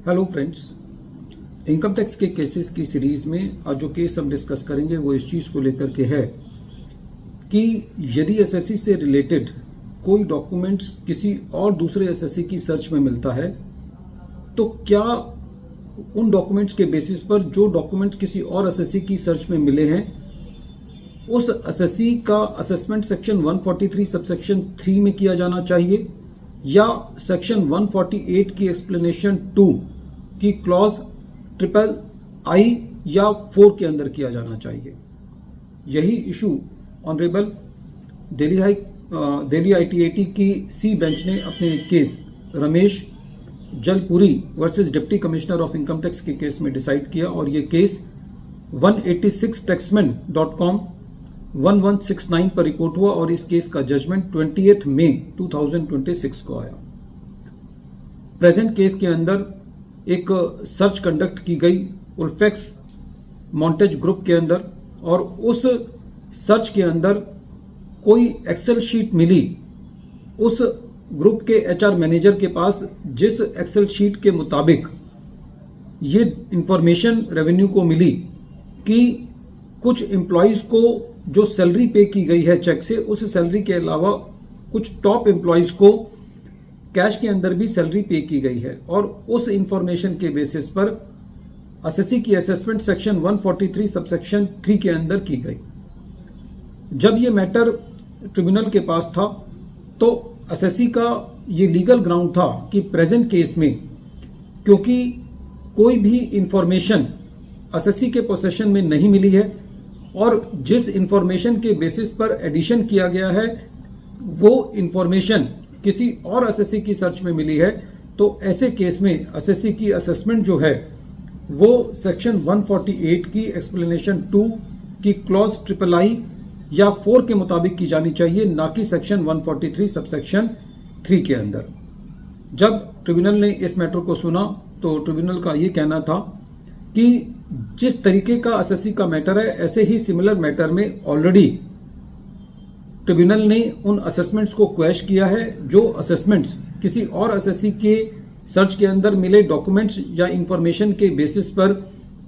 Hello friends, income tax के cases की series में आज जो केस हम डिस्कस करेंगे वो इस चीज को लेकर के है कि यदि एसएससी से रिलेटेड कोई डॉक्यूमेंट्स किसी और दूसरे एसएससी की सर्च में मिलता है तो क्या उन डॉक्यूमेंट्स के बेसिस पर जो डॉक्यूमेंट्स किसी और एसएससी की सर्च में मिले हैं उस एसएससी का असेसमेंट सेक्शन 143 सबसेक्शन 3 में किया जाना चाहिए या सेक्शन 148 की एक्सप्लेनेशन 2 की क्लॉज III या 4 के अंदर किया जाना चाहिए। यही इशू ऑनरेबल दिल्ली ITAT की सी बेंच ने अपने case Ramesh Jalpuri versus deputy commissioner of income tax के केस में डिसाइड किया और ये केस 186taxman.com 1169 पर रिपोर्ट हुआ और इस केस का जजमेंट 20 मई 2026 को आया। प्रेजेंट केस के अंदर एक सर्च कंडक्ट की गई उल्फेक्स मॉन्टेज ग्रुप के अंदर और उस सर्च के अंदर कोई एक्सेल शीट मिली उस ग्रुप के HR मैनेजर के पास जिस एक्सेल शीट के मुताबिक ये इंफॉर्मेशन रेवेन्यू को मिली कि कुछ एम्प्लॉयज को जो सैलरी पे की गई है चेक से उस सैलरी के अलावा कुछ टॉप एम्प्लॉयज को कैश के अंदर भी सैलरी पे की गई है और उस इंफॉर्मेशन के बेसिस पर एसएससी की असेसमेंट सेक्शन 143 सबसेक्शन 3 के अंदर की गई। जब ये मैटर ट्रिब्यूनल के पास था तो एसएससी का ये लीगल ग्राउंड था कि प्रेजेंट केस में क्योंकि कोई भी इंफॉर्मेशन एसएससी के पोसेशन में नहीं मिली है और जिस इंफॉर्मेशन के बेसिस पर एडिशन किया गया है वो इंफॉर्मेशन किसी और एसएससी की सर्च में मिली है तो ऐसे केस में एसएससी की असेसमेंट जो है वो सेक्शन 148 की एक्सप्लेनेशन 2 की क्लॉज III या 4 के मुताबिक की जानी चाहिए, ना कि सेक्शन 143 सबसेक्शन 3 के अंदर। जब ट्रिब्यूनल ने इस मैटर को सुना तो ट्रिब्यूनल का ये कहना था कि जिस तरीके का एसएससी का मैटर है ऐसे ही सिमिलर मैटर में ऑलरेडी ट्रिब्यूनल ने उन असेसमेंट्स को क्वेश किया है जो असेसमेंट्स किसी और एसएससी के सर्च के अंदर मिले डॉक्यूमेंट्स या इंफॉर्मेशन के बेसिस पर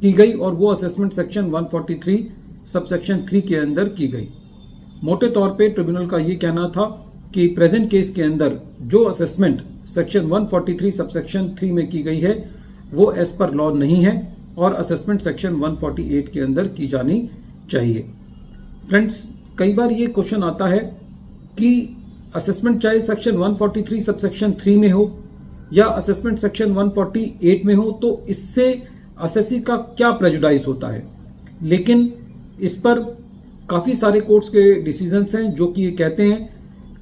की गई और वो असेसमेंट सेक्शन 143 सबसेक्शन 3 के अंदर की गई। मोटे तौर पे ट्रिब्यूनल का ये कहना था कि प्रेजेंट केस के अंदर जो असेसमेंट सेक्शन 143 सबसेक्शन 3 में की गई है वो एज पर लॉ नहीं है और असेसमेंट सेक्शन 148 के अंदर की जानी चाहिए। फ्रेंड्स, कई बार ये क्वेश्चन आता है कि असेसमेंट चाहे सेक्शन 143 सबसेक्शन 3 में हो या असेसमेंट सेक्शन 148 में हो तो इससे एसएससी का क्या प्रेजुडाइज होता है। लेकिन इस पर काफी सारे कोर्ट्स के डिसीजंस हैं जो कि ये कहते हैं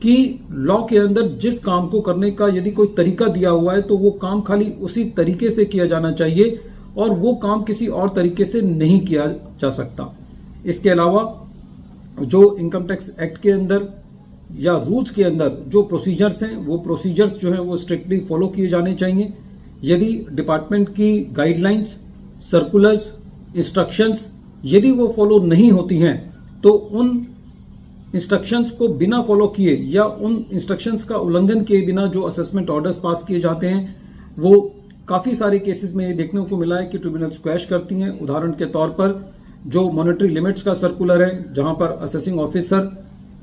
कि लॉ के अंदर जिस काम को करने का यदि कोई तरीका दिया हुआ है तो वो काम खाली उसी तरीके से किया जाना चाहिए और वो काम किसी और तरीके से नहीं किया जा सकता। इसके अलावा जो इनकम टैक्स एक्ट के अंदर या रूल्स के अंदर जो प्रोसीजर्स हैं वो प्रोसीजर्स जो हैं वो स्ट्रिक्टली फॉलो किए जाने चाहिए। यदि डिपार्टमेंट की गाइडलाइंस, सर्कुलर्स, इंस्ट्रक्शंस यदि वो फॉलो नहीं होती हैं तो उन इंस्ट्रक्शंस को बिना फॉलो किए या उन इंस्ट्रक्शंस का उल्लंघन किए बिना जो असेसमेंट ऑर्डर्स पास किए जाते हैं वो काफी सारे केसेस में ये देखने को मिला है कि ट्रिब्यूनल स्क्वैश करती हैं। उदाहरण के तौर पर जो मॉनेटरी लिमिट्स का सर्कुलर है जहां पर असेसिंग ऑफिसर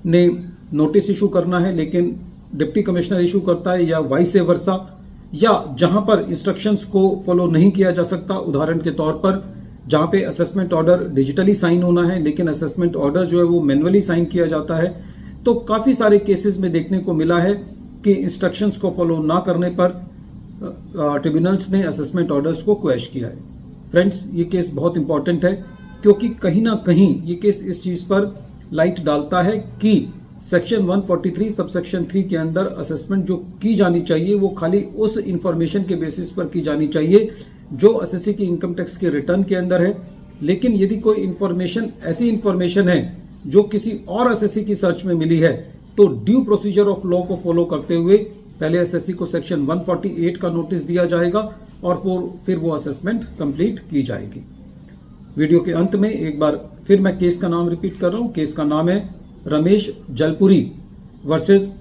ने नोटिस इशू करना है लेकिन डिप्टी कमिश्नर इशू करता है या वाइस वर्सा, या जहां पर इंस्ट्रक्शंस को फॉलो नहीं किया जा सकता। उदाहरण के तौर पर जहां पे असेसमेंट ऑर्डर डिजिटली साइन होना है लेकिन असेसमेंट ऑर्डर जो है वो मैनुअली साइन किया जाता है। तो काफी सारे केसेस में देखने को मिला है कि इंस्ट्रक्शंस को फॉलो ना करने पर ट्रिब्यूनल्स ने असेसमेंट ऑर्डर्स को क्वेश किया है। फ्रेंड्स, ये केस बहुत इंपॉर्टेंट है क्योंकि कहीं ना कहीं ये केस इस चीज पर लाइट डालता है कि सेक्शन 143 सबसेक्शन 3 के अंदर असेसमेंट जो की जानी चाहिए वो खाली उस इंफॉर्मेशन के बेसिस पर की जानी चाहिए जो एसएससी की इनकम टैक्स के रिटर्न के अंदर है। लेकिन यदि कोई इंफॉर्मेशन ऐसी इंफॉर्मेशन है जो किसी और एसएससी की सर्च में मिली है तो ड्यू प्रोसीजर ऑफ लॉ को फॉलो करते हुए पहले एसएससी को सेक्शन 148 का नोटिस दिया जाएगा और फिर वो असेसमेंट कंप्लीट की जाएगी। वीडियो के अंत में एक बार फिर मैं केस का नाम रिपीट कर रहा हूं। केस का नाम है Ramesh Jalpuri versus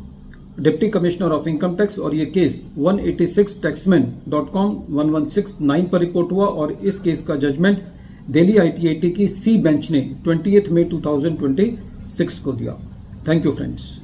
deputy commissioner of income tax और ये केस 186taxman.com 116-9 पर रिपोर्ट हुआ और इस केस का जजमेंट दिल्ली ITAT की सी बेंच ने 20 मई 2026 को दिया। Thank you friends.